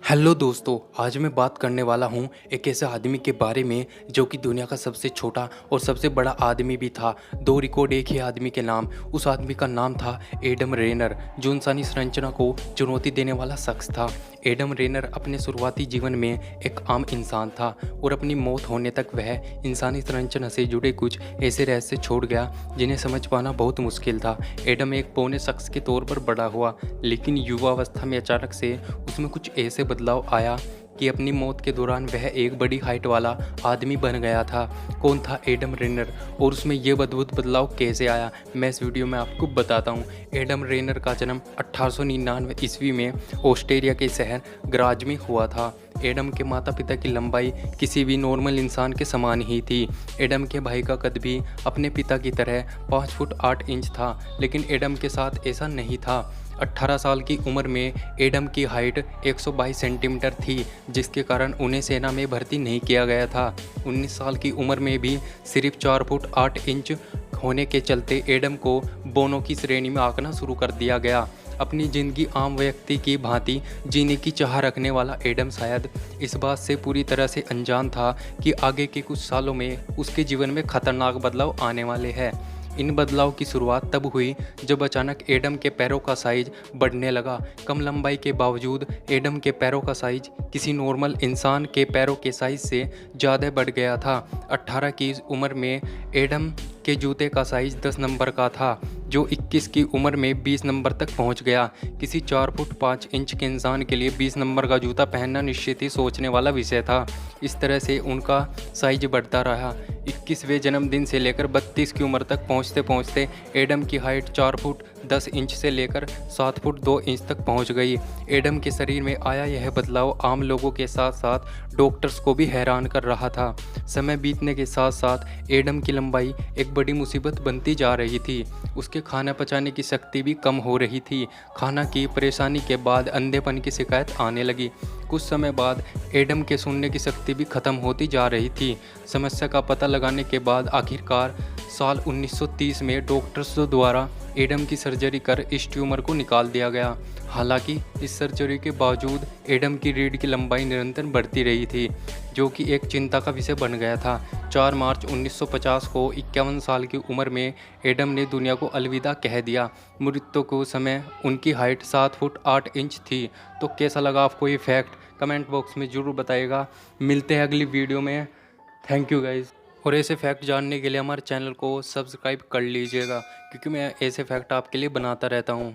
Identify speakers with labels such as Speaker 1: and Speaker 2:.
Speaker 1: Hello दोस्तों, आज मैं बात करने वाला हूँ एक ऐसे आदमी के बारे में जो कि दुनिया का सबसे छोटा और सबसे बड़ा आदमी भी था। दो रिकॉर्ड एक ही आदमी के नाम। उस आदमी का नाम था एडम रेनर, जो इंसानी संरचना को चुनौती देने वाला शख्स था। एडम रेनर अपने शुरुआती जीवन में एक आम इंसान था और अपनी मौत होने तक वह इंसानी संरचना से जुड़े कुछ ऐसे रहस्य छोड़ गया जिन्हें समझ पाना बहुत मुश्किल था। एडम एक पौने शख्स के तौर पर बड़ा हुआ, लेकिन युवावस्था में अचानक से उसमें कुछ ऐसे बदलाव आया कि अपनी मौत के दौरान वह एक बड़ी हाइट वाला आदमी बन गया था। कौन था एडम रेनर और उसमें यह अद्भुत बदलाव कैसे आया, मैं इस वीडियो में आपको बताता हूँ। एडम रेनर का जन्म 1899 ईस्वी में ऑस्ट्रेलिया के शहर ग्राज में हुआ था। एडम के माता पिता की लंबाई किसी भी नॉर्मल इंसान के समान ही थी। एडम के भाई का कद भी अपने पिता की तरह 5 फुट 8 इंच था, लेकिन एडम के साथ ऐसा नहीं था। 18 साल की उम्र में एडम की हाइट 122 सेंटीमीटर थी, जिसके कारण उन्हें सेना में भर्ती नहीं किया गया था। 19 साल की उम्र में भी सिर्फ 4 फुट 8 इंच होने के चलते एडम को बोनों की श्रेणी में आंकना शुरू कर दिया गया। अपनी ज़िंदगी आम व्यक्ति की भांति जीने की चाह रखने वाला एडम शायद इस बात से पूरी तरह से अनजान था कि आगे के कुछ सालों में उसके जीवन में खतरनाक बदलाव आने वाले हैं। इन बदलाव की शुरुआत तब हुई जब अचानक एडम के पैरों का साइज बढ़ने लगा। कम लंबाई के बावजूद एडम के पैरों का साइज किसी नॉर्मल इंसान के पैरों के साइज से ज़्यादा बढ़ गया था। 18 की उम्र में एडम के जूते का साइज 10 नंबर का था, जो 21 की उम्र में 20 नंबर तक पहुंच गया। किसी 4 फुट 5 इंच के इंसान के लिए 20 नंबर का जूता पहनना निश्चित ही सोचने वाला विषय था। इस तरह से उनका साइज बढ़ता रहा। 21वें जन्मदिन से लेकर 32 की उम्र तक पहुंचते पहुंचते एडम की हाइट 4 फुट 10 इंच से लेकर 7 फुट 2 इंच तक पहुंच गई। एडम के शरीर में आया यह बदलाव आम लोगों के साथ साथ डॉक्टर्स को भी हैरान कर रहा था। समय बीतने के साथ साथ एडम की लंबाई एक बड़ी मुसीबत बनती जा रही थी। उसके खाना पचाने की शक्ति भी कम हो रही थी। खाना की परेशानी के बाद अंधेपन की शिकायत आने लगी। कुछ समय बाद एडम के सुनने की शक्ति भी खत्म होती जा रही थी। समस्या का पता लगाने के बाद आखिरकार साल 1930 में डॉक्टर्स द्वारा एडम की सर्जरी कर इस ट्यूमर को निकाल दिया गया। हालांकि इस सर्जरी के बावजूद एडम की रीढ़ की लंबाई निरंतर बढ़ती रही थी, जो कि एक चिंता का विषय बन गया था। 4 मार्च 1950 को 51 साल की उम्र में एडम ने दुनिया को अलविदा कह दिया। मृत्यु के समय उनकी हाइट 7 फुट 8 इंच थी। तो कैसा लगा आपको ये फैक्ट, कमेंट बॉक्स में ज़रूर बताइएगा। मिलते हैं अगली वीडियो में। Thank you guys. और ऐसे फैक्ट जानने के लिए हमारे चैनल को सब्सक्राइब कर लीजिएगा, क्योंकि मैं ऐसे फैक्ट आपके लिए बनाता रहता हूँ।